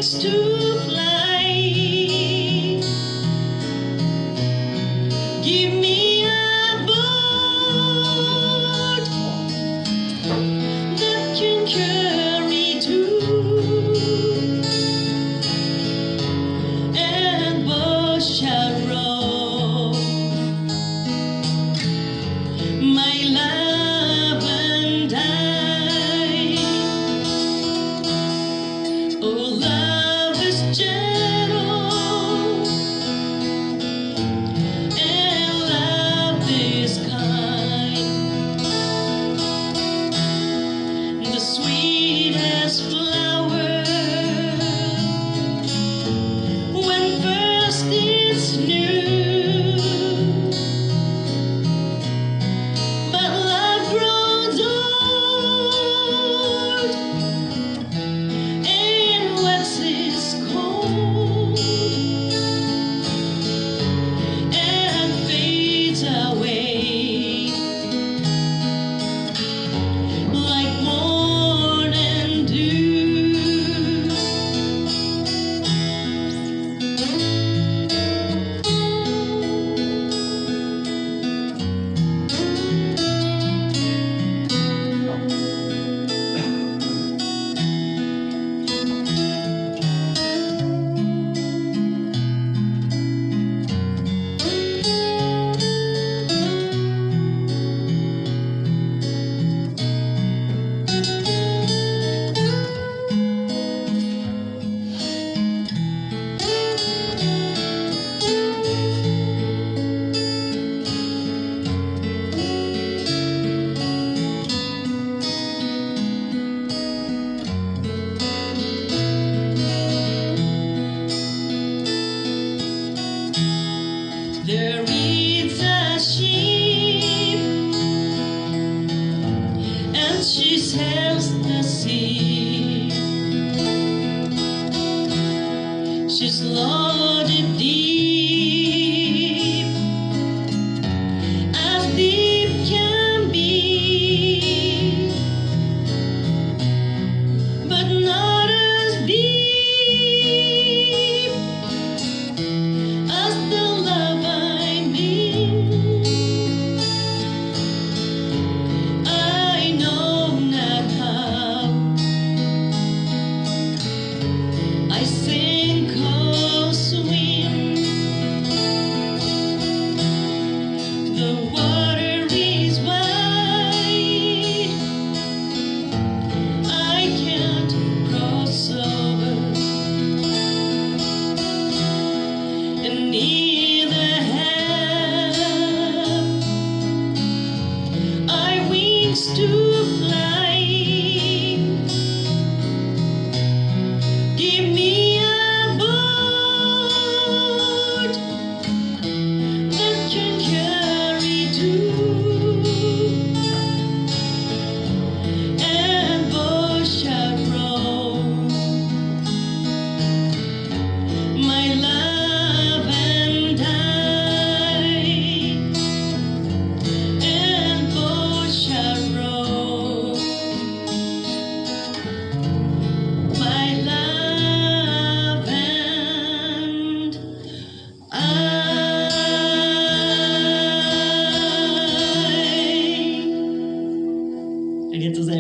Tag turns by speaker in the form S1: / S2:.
S1: wings to fly. Give me a boat that can carry two, and both shall row. My love and I. Oh, love is gentle, and love is kind. The sweetest flower, when first it's new, but love grows old and waxes cold and fades away like morning dew. There is a ship, and she sails the sea. She's loaded deep, as deep can be, but not as deep as the love I'm in. I know not how I say